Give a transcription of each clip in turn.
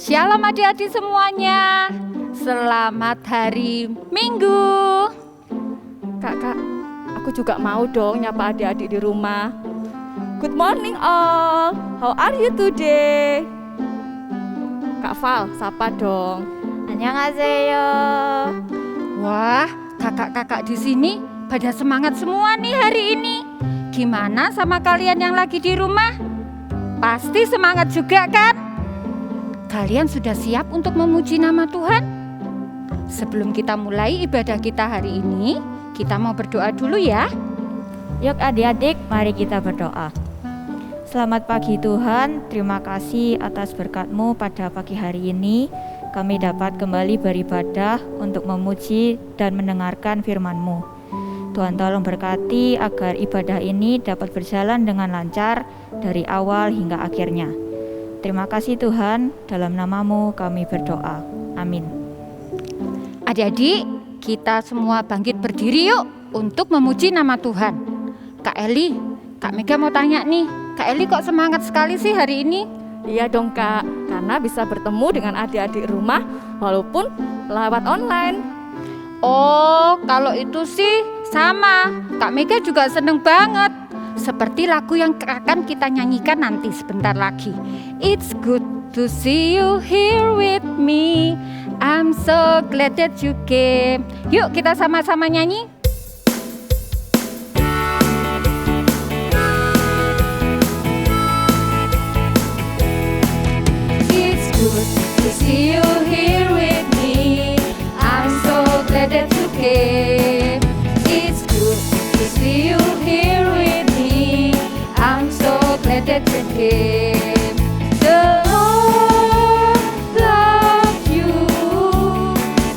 Shalom adik-adik semuanya. Selamat hari Minggu. Kak, aku juga mau dong nyapa adik-adik di rumah. Good morning all. How are you today? Kak Val, sapa dong. Annyeonghaseyo. Wah, kakak-kakak di sini pada semangat semua nih hari ini. Gimana sama kalian yang lagi di rumah? Pasti semangat juga kan? Kalian sudah siap untuk memuji nama Tuhan? Sebelum kita mulai ibadah kita hari ini, kita mau berdoa dulu ya. Yuk adik-adik, mari kita berdoa. Selamat pagi Tuhan, terima kasih atas berkat-Mu pada pagi hari ini. Kami dapat kembali beribadah untuk memuji dan mendengarkan firman-Mu. Tuhan tolong berkati agar ibadah ini dapat berjalan dengan lancar dari awal hingga akhirnya. Terima kasih Tuhan, dalam nama-Mu kami berdoa. Amin. Adik-adik, kita semua bangkit berdiri yuk untuk memuji nama Tuhan. Kak Eli, Kak Mega mau tanya nih, Kak Eli kok semangat sekali sih hari ini? Iya dong Kak, karena bisa bertemu dengan adik-adik rumah walaupun lewat online. Oh, kalau itu sih sama, Kak Mega juga seneng banget. Seperti lagu yang akan kita nyanyikan nanti sebentar lagi. It's good to see you here with me. I'm so glad that you came. Yuk kita sama-sama nyanyi. It's good to see you here with me. I'm so glad that you came. It's good to see you here with me. I'm so glad that you came. The Lord loves you,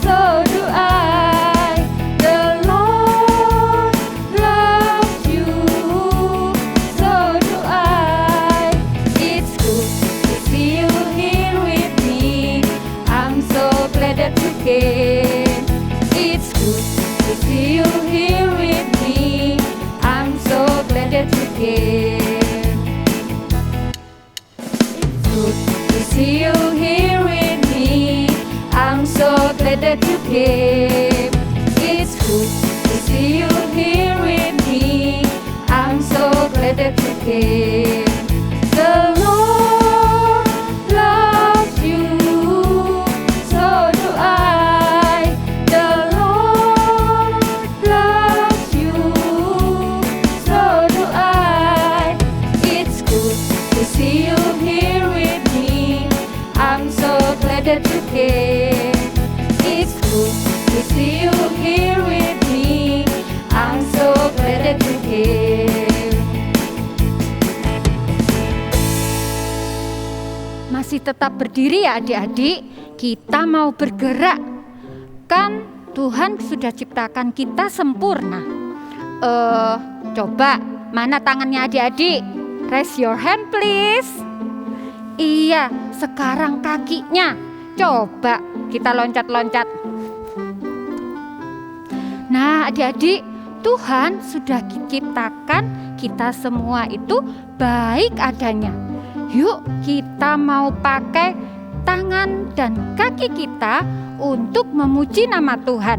so do I. The Lord loves you, so do I. It's good to see you here with me. I'm so glad that you came. It's good to see you here with me. I'm so glad that you came. It's good to see you here with me. I'm so glad that you came. It's good to see you here with me. I'm so glad that you came. The Lord loves you, so do I. The Lord loves you, so do I. It's good to see you here with me. I'm so glad that you came. It's good to see you here with me. I'm so glad that you came. Masih tetap berdiri ya adik-adik. Kita mau bergerak. Kan Tuhan sudah ciptakan kita sempurna. Coba mana tangannya adik-adik? Raise your hand please. Iya, sekarang kakinya. Coba kita loncat-loncat. Nah adik-adik, Tuhan sudah ciptakan kita semua itu baik adanya. Yuk kita mau pakai tangan dan kaki kita untuk memuji nama Tuhan.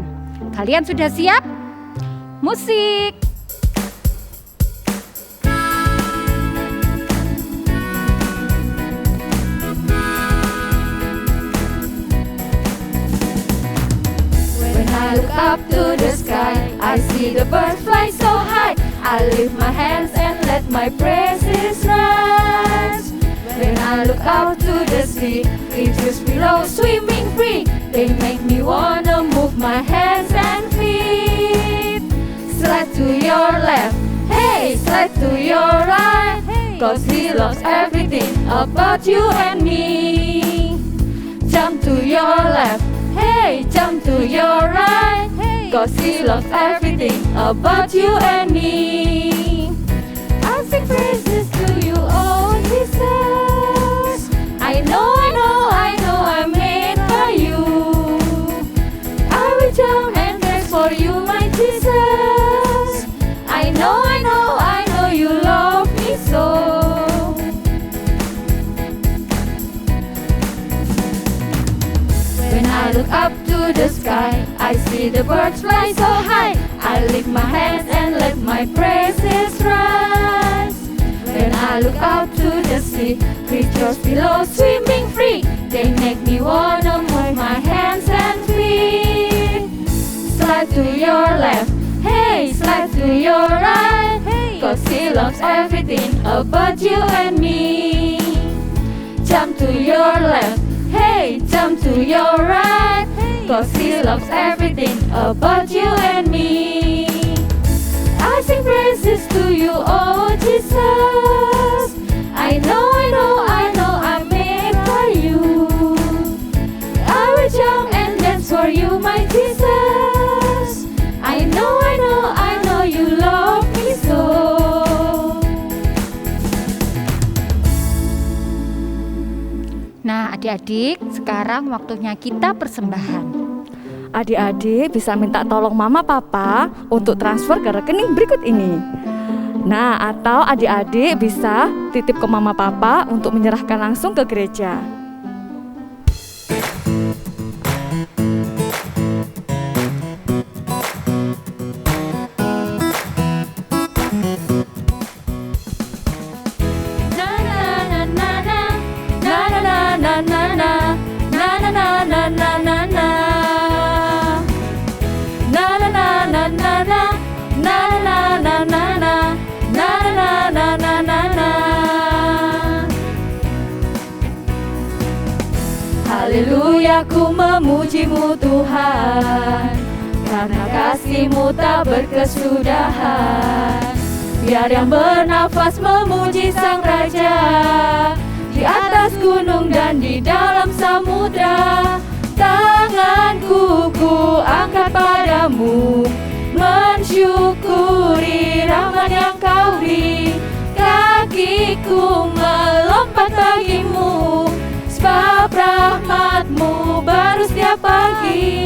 Kalian sudah siap? Musik! When I look up to the sky, I see the birds fly so high. I lift my hands and let my praises rise. When I look out to the sea, creatures below swimming free. They make me wanna move my hands and feet. Slide to your left, hey, slide to your right. Cause He loves everything about you and me. Jump to your left, hey, jump to your right. Cause He loves everything about you and me. I'll sing praises to you, oh Jesus. I know I'm made for you. I will jump and dance for you, my Jesus. I know you love me so. I look up to the sky, I see the birds fly so high. I lift my hands and let my praises rise. When I look out to the sea, creatures below swimming free. They make me wanna move my hands and feet. Slide to your left, hey, slide to your right, hey, 'cause He loves everything about you and me. Jump to your left, hey, jump to your right, hey, 'cause He loves everything about you and me. I sing praises to you, oh Jesus. I know I'm made for you. I will jump and dance for you, my Jesus. I know you love me so. Nah, adik-adik, sekarang waktunya kita persembahan. Adik-adik bisa minta tolong mama papa untuk transfer ke rekening berikut ini. Nah, atau adik-adik bisa titip ke mama papa untuk menyerahkan langsung ke gereja. Haleluya, ku memuji-Mu Tuhan, karena kasih-Mu tak berkesudahan. Biar yang bernafas memuji Sang Raja, di atas gunung dan di dalam samudra. Tanganku ku angkat padamu, mensyukuri rahmat yang Kau beri. Kakiku melompat bagimu, sebab rahmat-Mu baru setiap pagi.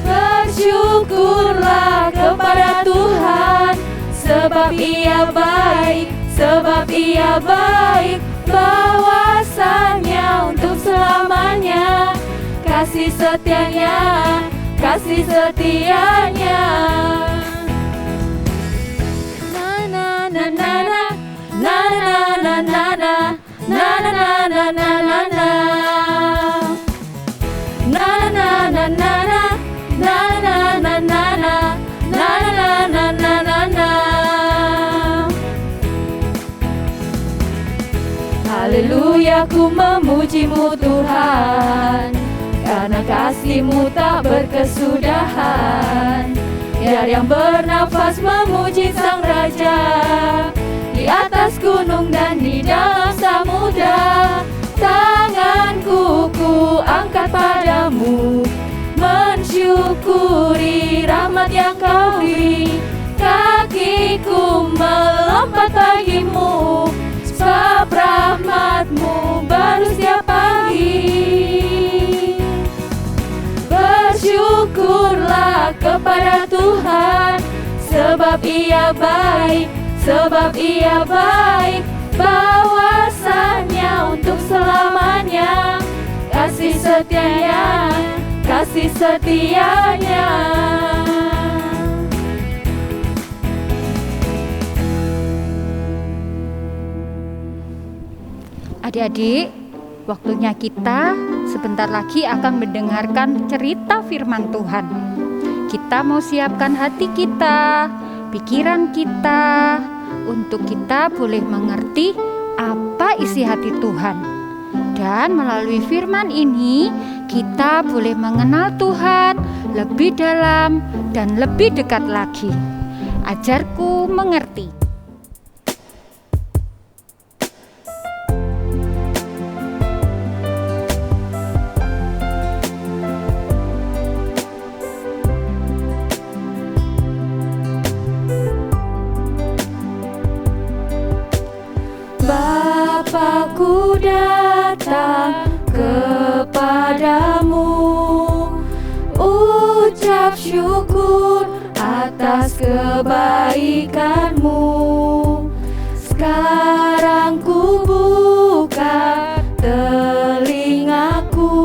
Bersyukurlah kepada Tuhan, sebab Ia baik, bahwasanya untuk selamanya. Kasih setianya, kasih setianya. Na na na na na, na na na na na, na na na na na na na, na na na na na, na na na na na, na na na na na na. Haleluya, ku memuji-Mu Tuhan, karena kasih-Mu tak berkesudahan. Biar yang bernafas memuji Sang Raja, di atas gunung dan di dalam samudra. Tanganku ku angkat padamu, mensyukuri rahmat yang Kau beri. Kakiku melompat bagimu, sebab rahmat-Mu baru setiap pagi. Bersyukurlah kepada Tuhan, sebab Ia baik, bahwasanya untuk selamanya. Kasih setianya, kasih setianya. Adik-adik, waktunya kita sebentar lagi akan mendengarkan cerita firman Tuhan. Kita mau siapkan hati kita, pikiran kita, untuk kita boleh mengerti apa isi hati Tuhan. Dan melalui firman ini, kita boleh mengenal Tuhan lebih dalam dan lebih dekat lagi. Ajarku mengerti. Bapakku datang kepadamu, ucap syukur atas kebaikan-Mu. Sekarang ku buka telingaku,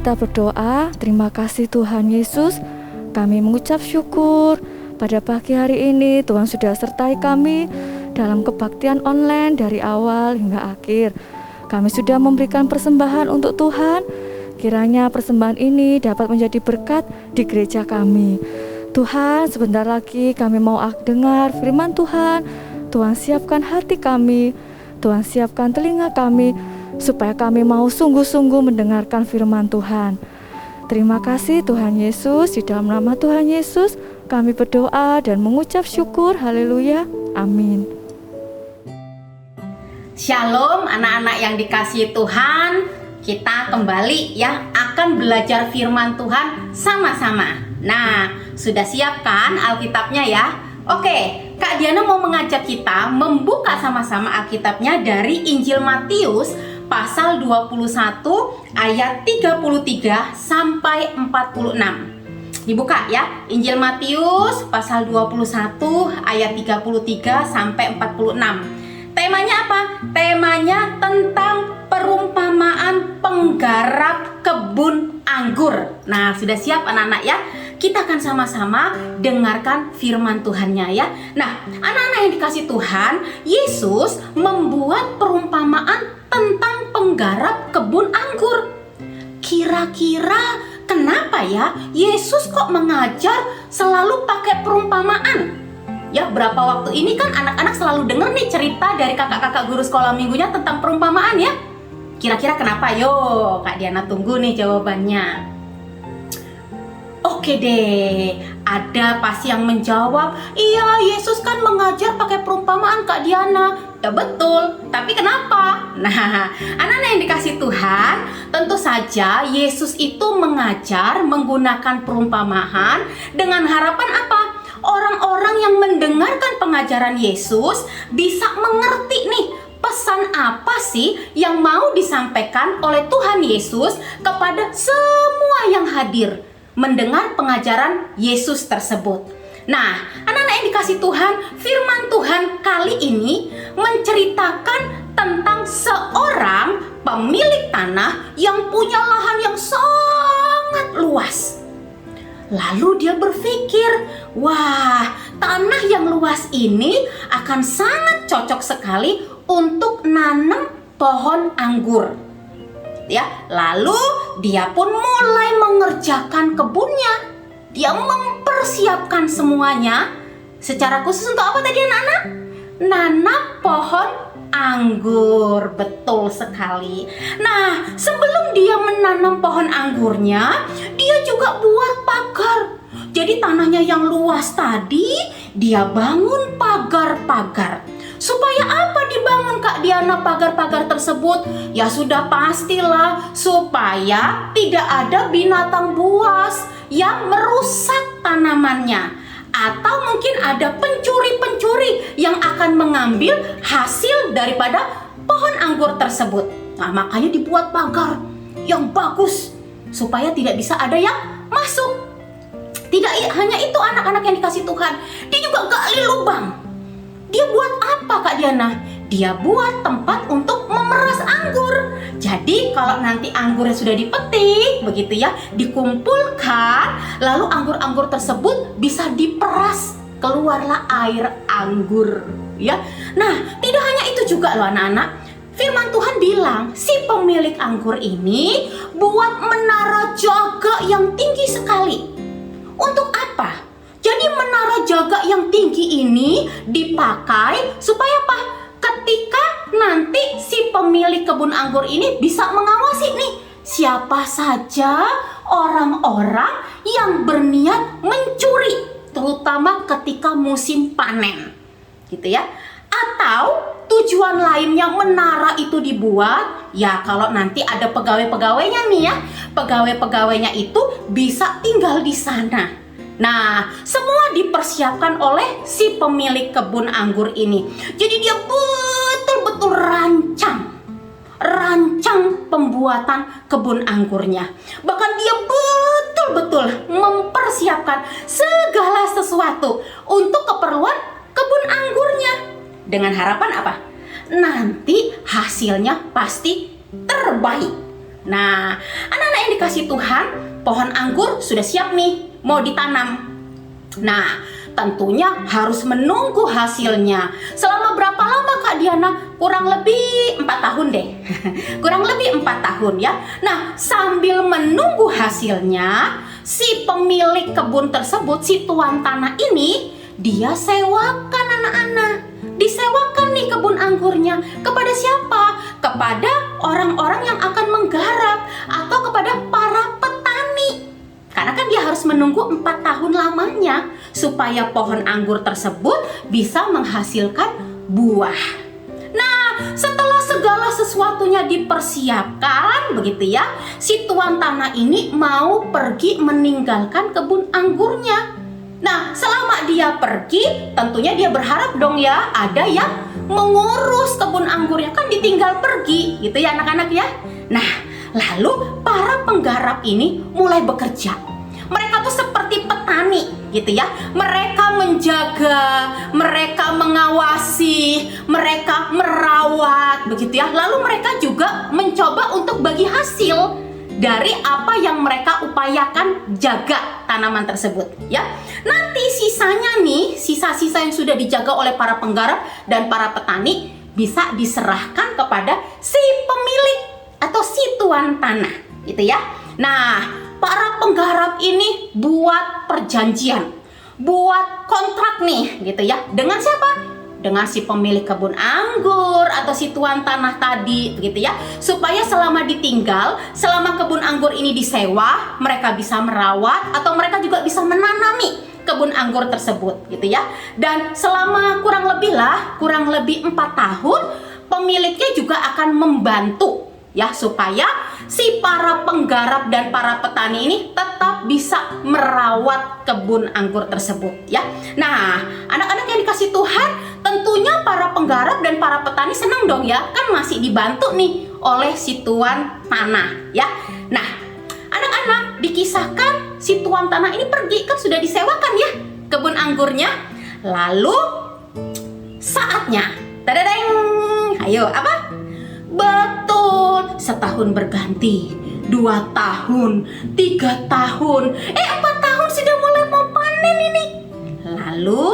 kita berdoa. Terima kasih Tuhan Yesus. Kami mengucap syukur pada pagi hari ini Tuhan sudah sertai kami dalam kebaktian online dari awal hingga akhir. Kami sudah memberikan persembahan untuk Tuhan. Kiranya persembahan ini dapat menjadi berkat di gereja kami. Tuhan, sebentar lagi kami mau dengar firman Tuhan. Tuhan siapkan hati kami, Tuhan siapkan telinga kami, supaya kami mau sungguh-sungguh mendengarkan firman Tuhan. Terima kasih Tuhan Yesus, di dalam nama Tuhan Yesus kami berdoa dan mengucap syukur. Haleluya, amin. Shalom anak-anak yang dikasihi Tuhan. Kita kembali ya akan belajar firman Tuhan sama-sama. Nah, sudah siap kan Alkitabnya ya? Oke, Kak Diana mau mengajak kita membuka sama-sama Alkitabnya dari Injil Matius pasal 21 ayat 33 sampai 46. Dibuka ya, Injil Matius pasal 21 ayat 33 sampai 46. Temanya apa? Temanya tentang perumpamaan penggarap kebun anggur. Nah, sudah siap anak-anak ya? Kita akan sama-sama dengarkan firman Tuhannya ya. Nah, anak-anak yang dikasih Tuhan, Yesus membuat perumpamaan tentang penggarap kebun anggur. Kira-kira kenapa ya Yesus kok mengajar selalu pakai perumpamaan? Ya, berapa waktu ini kan anak-anak selalu dengar nih cerita dari kakak-kakak guru sekolah minggunya tentang perumpamaan ya. Kira-kira kenapa? Yo, Kak Diana tunggu nih jawabannya. Oke deh, ada pasti yang menjawab, iya Yesus kan mengajar pakai perumpamaan Kak Diana. Ya betul, tapi kenapa? Nah, anak-anak yang dikasih Tuhan, tentu saja Yesus itu mengajar menggunakan perumpamaan dengan harapan apa? Orang-orang yang mendengarkan pengajaran Yesus bisa mengerti nih pesan apa sih yang mau disampaikan oleh Tuhan Yesus kepada semua yang hadir mendengar pengajaran Yesus tersebut. Nah, anak-anak yang dikasih Tuhan, firman Tuhan kali ini menceritakan tentang seorang pemilik tanah yang punya lahan yang sangat luas. Lalu dia berpikir, wah, tanah yang luas ini akan sangat cocok sekali untuk nanam pohon anggur. Ya, lalu dia pun mulai mengerjakan kebunnya. Dia mempersiapkan semuanya secara khusus untuk apa tadi anak-anak? Nanam pohon anggur, betul sekali. Nah, sebelum dia menanam pohon anggurnya, dia juga buat pagar. Jadi tanahnya yang luas tadi, dia bangun pagar-pagar. Supaya apa dibangun Kak Diana pagar-pagar tersebut? Ya sudah pastilah supaya tidak ada binatang buas yang merusak tanamannya. Atau mungkin ada pencuri-pencuri yang akan mengambil hasil daripada pohon anggur tersebut. Nah, makanya dibuat pagar yang bagus supaya tidak bisa ada yang masuk. Tidak hanya itu anak-anak yang dikasih Tuhan, dia juga gali lubang. Dia buat apa Kak Diana? Dia buat tempat untuk memeras anggur. Jadi kalau nanti anggurnya sudah dipetik, begitu ya, dikumpulkan, lalu anggur-anggur tersebut bisa diperas, keluarlah air anggur, ya. Nah, tidak hanya itu juga loh anak-anak. Firman Tuhan bilang, si pemilik anggur ini buat menara jaga yang tinggi sekali. Untuk apa? Jadi menara jaga yang tinggi ini dipakai supaya apa? Ketika nanti si pemilik kebun anggur ini bisa mengawasi nih siapa saja orang-orang yang berniat mencuri, terutama ketika musim panen, gitu ya. Atau tujuan lainnya menara itu dibuat, ya kalau nanti ada pegawai-pegawainya nih ya, pegawai-pegawainya itu bisa tinggal di sana. Nah, semua dipersiapkan oleh si pemilik kebun anggur ini. Jadi dia betul-betul rancang pembuatan kebun anggurnya. Bahkan dia betul-betul mempersiapkan segala sesuatu untuk keperluan kebun anggurnya. Dengan harapan apa? Nanti hasilnya pasti terbaik. Nah, anak-anak yang dikasih Tuhan, pohon anggur sudah siap nih, mau ditanam. Nah, tentunya harus menunggu hasilnya. Selama berapa lama Kak Diana? Kurang lebih 4 tahun deh. Kurang lebih 4 tahun ya. Nah, sambil menunggu hasilnya, si pemilik kebun tersebut, si tuan tanah ini, dia sewakan anak-anak. Disewakan nih kebun anggurnya. Kepada siapa? Kepada orang-orang yang akan menggarap atau kepada para petani. Karena kan dia harus menunggu 4 tahun lamanya supaya pohon anggur tersebut bisa menghasilkan buah. Nah, setelah segala sesuatunya dipersiapkan begitu ya, si tuan tanah ini mau pergi meninggalkan kebun anggurnya. Nah, selama dia pergi, tentunya dia berharap dong ya ada yang mengurus kebun anggurnya, kan ditinggal pergi gitu ya anak-anak ya. Nah, lalu para penggarap ini mulai bekerja. Mereka tuh seperti petani gitu ya. Mereka menjaga, mereka mengawasi, mereka merawat begitu ya. Lalu mereka juga mencoba untuk bagi hasil dari apa yang mereka upayakan jaga tanaman tersebut ya. Nanti sisanya nih, sisa-sisa yang sudah dijaga oleh para penggarap dan para petani bisa diserahkan kepada si pemilik atau si tuan tanah gitu ya. Nah, para penggarap ini buat perjanjian, buat kontrak nih gitu ya. Dengan siapa? Dengan si pemilik kebun anggur atau si tuan tanah tadi begitu ya. Supaya selama ditinggal, selama kebun anggur ini disewa, mereka bisa merawat atau mereka juga bisa menanami kebun anggur tersebut gitu ya. Dan selama kurang lebih 4 tahun, pemiliknya juga akan membantu ya supaya si para penggarap dan para petani ini tetap bisa merawat kebun anggur tersebut ya. Nah, anak-anak yang dikasih Tuhan, tentunya para penggarap dan para petani senang dong ya, kan masih dibantu nih oleh si tuan tanah ya. Nah, anak-anak, dikisahkan si tuan tanah ini pergi, kan sudah disewakan ya kebun anggurnya. Lalu saatnya, tadadeng, ayo apa? Betul, setahun berganti, 2 tahun, 3 tahun, 4 tahun sudah mulai mau panen ini. Lalu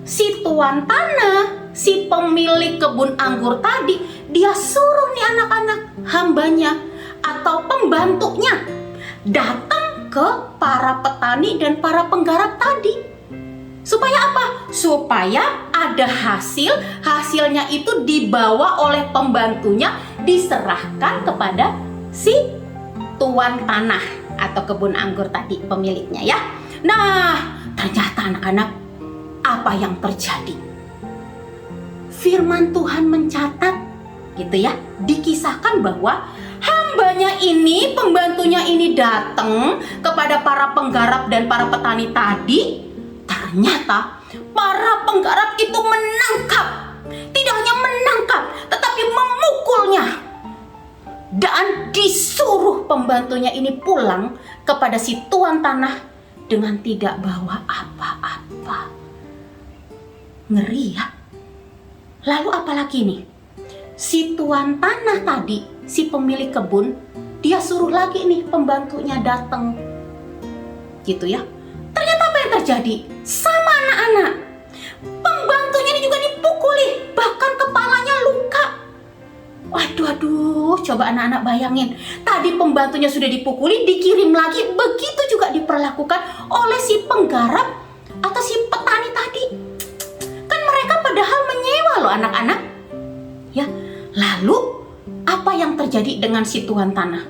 si tuan tanah, si pemilik kebun anggur tadi, dia suruh nih anak-anak hambanya atau pembantunya datang ke para petani dan para penggarap tadi. Supaya apa? Supaya ada hasilnya itu dibawa oleh pembantunya, diserahkan kepada si tuan tanah atau kebun anggur tadi, pemiliknya ya. Nah, ternyata anak-anak, apa yang terjadi? Firman Tuhan mencatat gitu ya, dikisahkan bahwa hambanya ini, pembantunya ini datang kepada para penggarap dan para petani tadi. Ternyata para penggarap itu menangkap, tidak hanya menangkap, tetapi memukulnya. Dan disuruh pembantunya ini pulang kepada si tuan tanah dengan tidak bawa apa-apa. Ngeri ya. Lalu apalagi nih? Si tuan tanah tadi, si pemilik kebun, dia suruh lagi nih pembantunya datang. Gitu ya. Ternyata apa yang terjadi? Sama anak-anak, pembantunya ini juga dipukuli, bahkan kepalanya luka. Waduh, coba anak-anak bayangin. Tadi pembantunya sudah dipukuli, dikirim lagi, begitu juga diperlakukan oleh si penggarap atau si petani tadi. Kan mereka padahal menyewa loh anak-anak. Ya, lalu apa yang terjadi dengan si tuan tanah?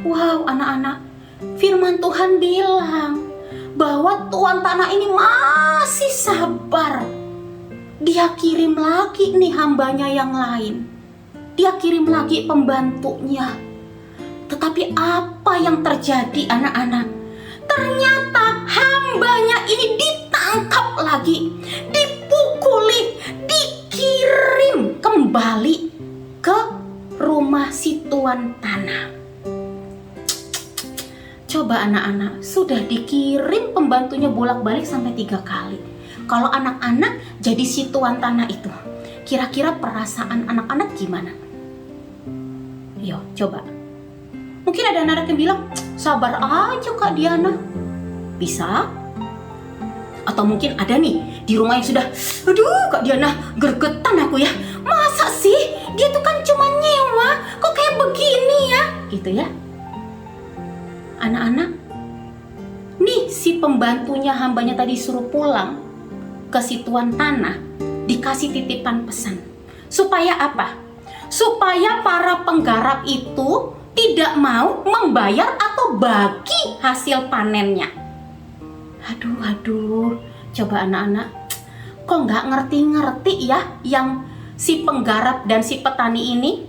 Wow, anak-anak, firman Tuhan bilang bahwa tuan tanah ini masih sabar. Dia kirim lagi nih hambanya yang lain. Dia kirim lagi pembantunya. Tetapi apa yang terjadi anak-anak? Ternyata hambanya ini ditangkap lagi, dipukuli, dikirim kembali ke rumah si tuan tanah. Coba anak-anak, sudah dikirim pembantunya bolak-balik sampai 3 kali. Kalau anak-anak jadi si tuan tanah itu, kira-kira perasaan anak-anak gimana? Yo, coba. Mungkin ada anak-anak yang bilang, sabar aja Kak Diana. Bisa. Atau mungkin ada nih di rumah yang sudah, aduh Kak Diana, gergetan aku ya. Masa sih? Dia tuh kan cuma nyewa, kok kayak begini ya? Gitu ya. Anak-anak, nih si pembantunya hambanya tadi suruh pulang ke si tuan tanah, dikasih titipan pesan. Supaya apa? Supaya para penggarap itu tidak mau membayar atau bagi hasil panennya. Aduh, coba anak-anak, kok nggak ngerti-ngerti ya yang si penggarap dan si petani ini?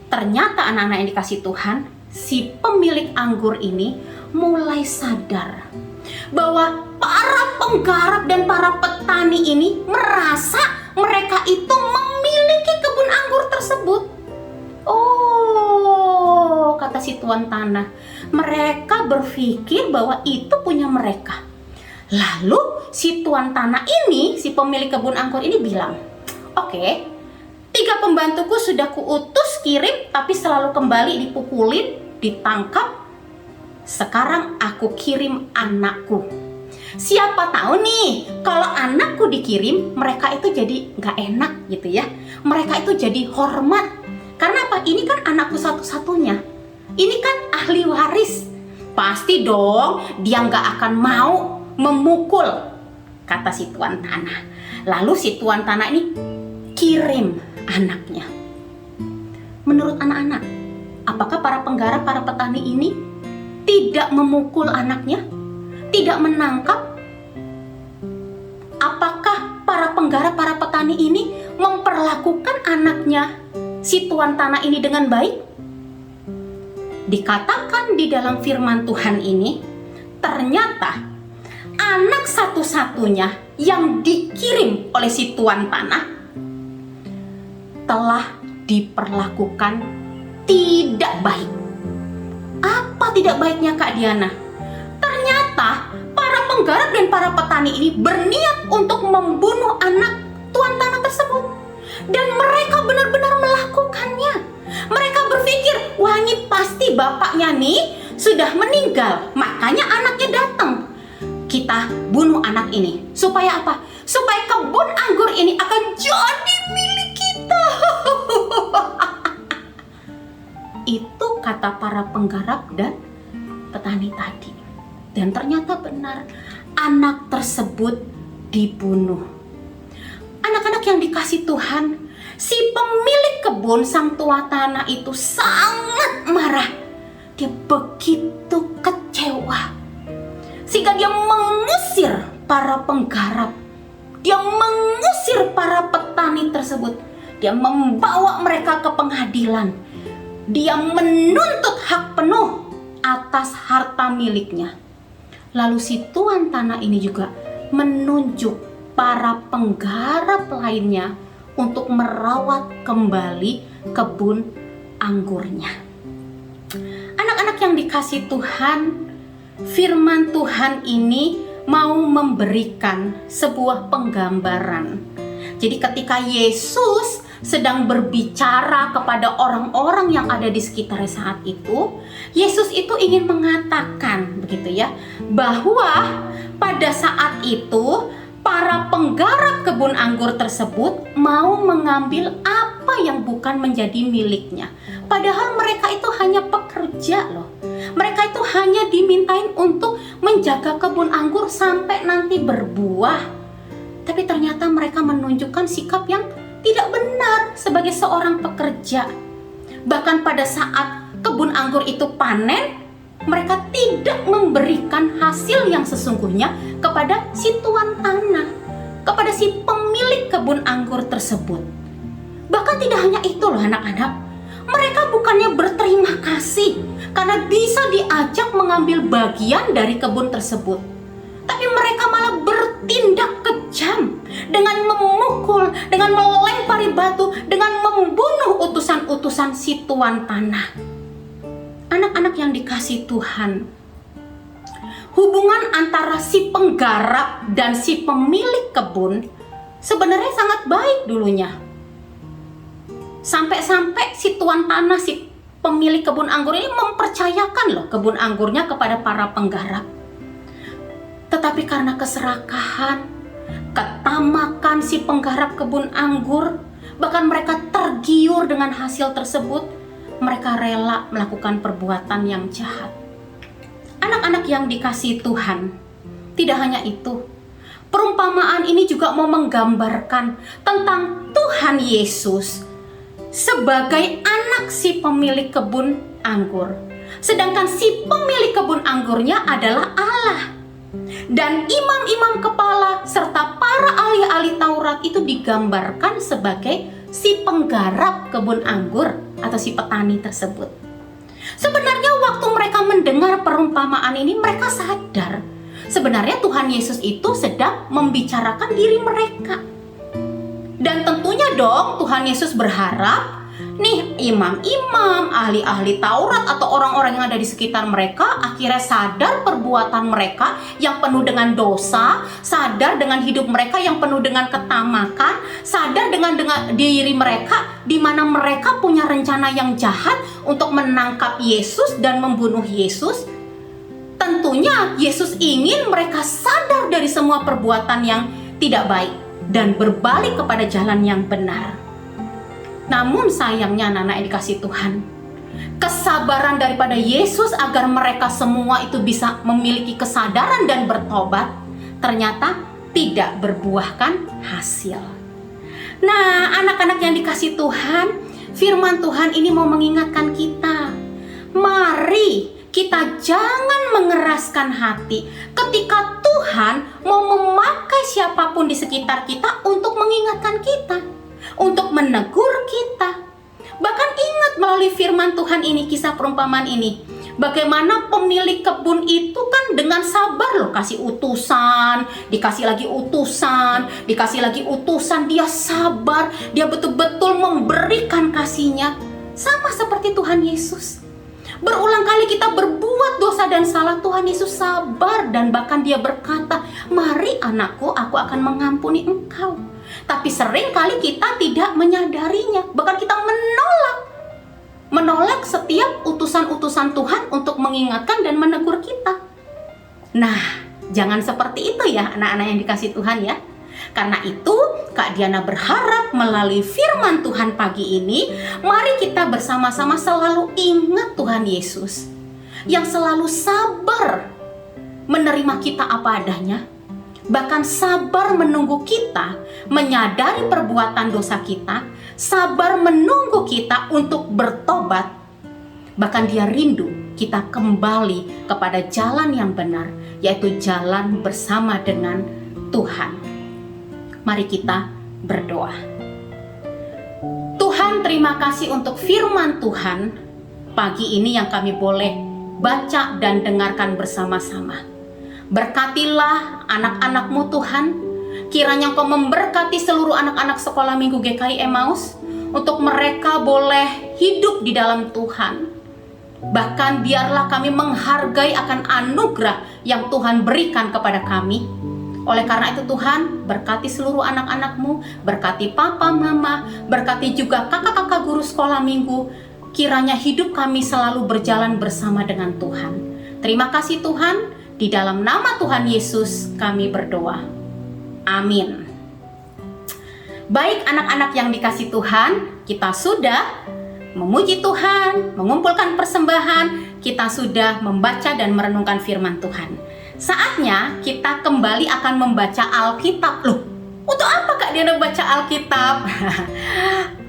Ternyata anak-anak yang dikasih Tuhan, si pemilik anggur ini mulai sadar bahwa para penggarap dan para petani ini merasa mereka itu memiliki kebun anggur tersebut. Oh, kata si tuan tanah, mereka berpikir bahwa itu punya mereka. Lalu si tuan tanah ini, si pemilik kebun anggur ini bilang, oke, 3 pembantuku sudah kuutus kirim, tapi selalu kembali dipukulin, ditangkap. Sekarang aku kirim anakku. Siapa tahu nih, kalau anakku dikirim, mereka itu jadi gak enak gitu ya. Mereka itu jadi hormat. Karena apa? Ini kan anakku satu-satunya. Ini kan ahli waris. Pasti dong dia gak akan mau memukul, kata si tuan tanah. Lalu si tuan tanah ini kirim anaknya. Menurut anak-anak, apakah para penggarap, para petani ini tidak memukul anaknya? Tidak menangkap? Apakah para penggarap, para petani ini memperlakukan anaknya si tuan tanah ini dengan baik? Dikatakan di dalam firman Tuhan ini, ternyata anak satu-satunya yang dikirim oleh si tuan tanah telah diperlakukan tidak baik. Apa tidak baiknya Kak Diana? Ternyata para penggarap dan para petani ini berniat untuk membunuh anak tuan tanah tersebut. Dan mereka benar-benar melakukannya. Mereka berpikir, wah ini pasti bapaknya nih sudah meninggal, makanya anaknya datang. Kita bunuh anak ini. Supaya apa? Supaya kebun anggur ini akan jadi milik kita. Itu kata para penggarap dan petani tadi. Dan ternyata benar, anak tersebut dibunuh. Anak-anak yang dikasih Tuhan, si pemilik kebun, sang tua tanah itu sangat marah. Dia begitu kecewa, sehingga dia mengusir para penggarap. Dia mengusir para petani tersebut. Dia membawa mereka ke pengadilan. Dia menuntut hak penuh atas harta miliknya. Lalu si tuan tanah ini juga menunjuk para penggarap lainnya untuk merawat kembali kebun anggurnya. Anak-anak yang dikasih Tuhan, firman Tuhan ini mau memberikan sebuah penggambaran. Jadi ketika Yesus sedang berbicara kepada orang-orang yang ada di sekitar saat itu, Yesus itu ingin mengatakan begitu ya, bahwa pada saat itu para penggarap kebun anggur tersebut mau mengambil apa yang bukan menjadi miliknya. Padahal mereka itu hanya pekerja loh. Mereka itu hanya dimintain untuk menjaga kebun anggur sampai nanti berbuah. Tapi ternyata mereka menunjukkan sikap yang tidak benar sebagai seorang pekerja. Bahkan pada saat kebun anggur itu panen, mereka tidak memberikan hasil yang sesungguhnya kepada si tuan tanah, kepada si pemilik kebun anggur tersebut. Bahkan tidak hanya itu loh anak-anak, mereka bukannya berterima kasih karena bisa diajak mengambil bagian dari kebun tersebut, tapi mereka malah bertindak kejam dengan memukul, dengan melempari batu, dengan membunuh utusan-utusan si tuan tanah. Anak-anak yang dikasih Tuhan, hubungan antara si penggarap dan si pemilik kebun sebenarnya sangat baik dulunya. Sampai-sampai si tuan tanah, si pemilik kebun anggur ini mempercayakan loh kebun anggurnya kepada para penggarap. Tetapi karena keserakahan, ketamakan si penggarap kebun anggur, bahkan mereka tergiur dengan hasil tersebut, mereka rela melakukan perbuatan yang jahat. Anak-anak yang dikasihi Tuhan, tidak hanya itu, perumpamaan ini juga mau menggambarkan tentang Tuhan Yesus sebagai anak si pemilik kebun anggur. Sedangkan si pemilik kebun anggurnya adalah Allah. Dan imam-imam kepala serta para ahli-ahli Taurat itu digambarkan sebagai si penggarap kebun anggur atau si petani tersebut. Sebenarnya waktu mereka mendengar perumpamaan ini, mereka sadar sebenarnya Tuhan Yesus itu sedang membicarakan diri mereka. Dan tentunya dong Tuhan Yesus berharap nih imam-imam, ahli-ahli Taurat atau orang-orang yang ada di sekitar mereka akhirnya sadar perbuatan mereka yang penuh dengan dosa, sadar dengan hidup mereka yang penuh dengan ketamakan, sadar dengan diri mereka di mana mereka punya rencana yang jahat untuk menangkap Yesus dan membunuh Yesus. Tentunya Yesus ingin mereka sadar dari semua perbuatan yang tidak baik dan berbalik kepada jalan yang benar. Namun sayangnya anak-anak yang dikasihi Tuhan, kesabaran daripada Yesus agar mereka semua itu bisa memiliki kesadaran dan bertobat ternyata tidak berbuahkan hasil. Nah, anak-anak yang dikasihi Tuhan, firman Tuhan ini mau mengingatkan kita, mari kita jangan mengeraskan hati ketika Tuhan mau memakai siapapun di sekitar kita untuk mengingatkan kita, untuk menegur kita. Bahkan ingat melalui firman Tuhan ini, kisah perumpamaan ini, bagaimana pemilik kebun itu kan dengan sabar loh kasih utusan, dikasih lagi utusan, dikasih lagi utusan, dia sabar, dia betul-betul memberikan kasihnya. Sama seperti Tuhan Yesus. Berulang kali kita berbuat dosa dan salah, Tuhan Yesus sabar dan bahkan dia berkata, mari anakku, aku akan mengampuni engkau. Tapi sering kali kita tidak menyadarinya, bahkan kita menolak setiap utusan-utusan Tuhan untuk mengingatkan dan menegur kita. Nah, jangan seperti itu ya anak-anak yang dikasihi Tuhan ya. Karena itu Kak Diana berharap melalui firman Tuhan pagi ini, mari kita bersama-sama selalu ingat Tuhan Yesus yang selalu sabar menerima kita apa adanya, bahkan sabar menunggu kita menyadari perbuatan dosa kita, sabar menunggu kita untuk bertobat, bahkan dia rindu kita kembali kepada jalan yang benar, yaitu jalan bersama dengan Tuhan. Mari kita berdoa. Tuhan, terima kasih untuk firman Tuhan pagi ini yang kami boleh baca dan dengarkan bersama-sama. Berkatilah anak-anak-Mu Tuhan, kiranya Engkau memberkati seluruh anak-anak sekolah minggu GKI Emmaus, untuk mereka boleh hidup di dalam Tuhan. Bahkan biarlah kami menghargai akan anugerah yang Tuhan berikan kepada kami. Oleh karena itu Tuhan, berkati seluruh anak-anak-Mu, berkati papa, mama, berkati juga kakak-kakak guru sekolah minggu. Kiranya hidup kami selalu berjalan bersama dengan Tuhan. Terima kasih Tuhan, di dalam nama Tuhan Yesus kami berdoa. Amin. Baik anak-anak yang dikasihi Tuhan, kita sudah memuji Tuhan, mengumpulkan persembahan, kita sudah membaca dan merenungkan firman Tuhan. Saatnya kita kembali akan membaca Alkitab. Loh, untuk apa Kak Diana baca Alkitab?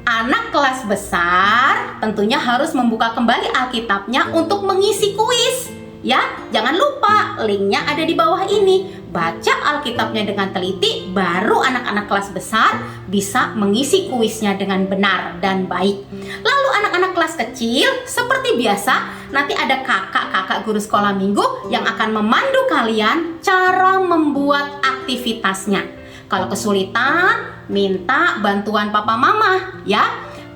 Anak kelas besar tentunya harus membuka kembali Alkitabnya untuk mengisi kuis. Ya, jangan lupa linknya ada di bawah ini. Baca Alkitabnya dengan teliti, baru anak-anak kelas besar bisa mengisi kuisnya dengan benar dan baik. Lalu anak-anak kelas kecil, seperti biasa, nanti ada kakak-kakak guru sekolah minggu yang akan memandu kalian cara membuat aktivitasnya. Kalau kesulitan, minta bantuan papa mama ya.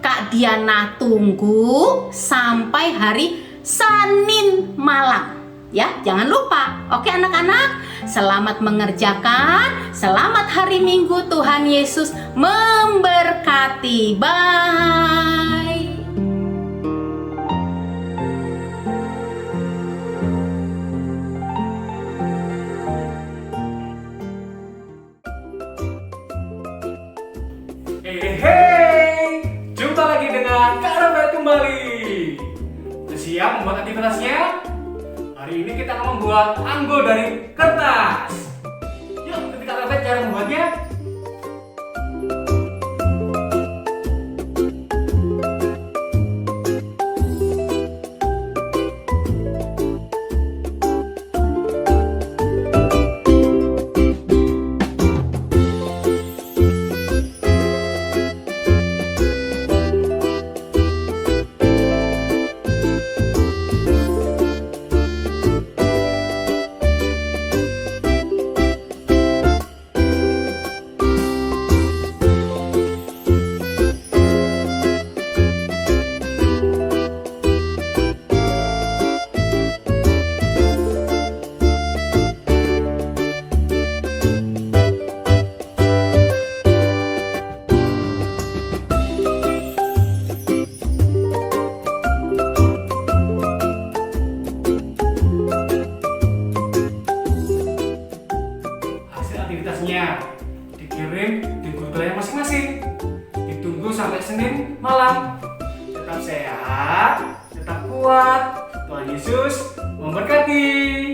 Kak Diana tunggu sampai hari Senin malam. Ya, jangan lupa. Oke anak-anak, selamat mengerjakan. Selamat hari Minggu, Tuhan Yesus memberkati. Bye. siap membuat aktivitasnya? Hari ini kita akan membuat anggo dari kertas. Yuk, ketika lihat cara membuatnya. Aktivitasnya dikirim di grup kalian masing-masing. Ditunggu sampai Senin malam. Tetap sehat, tetap kuat. Tuhan Yesus memberkati.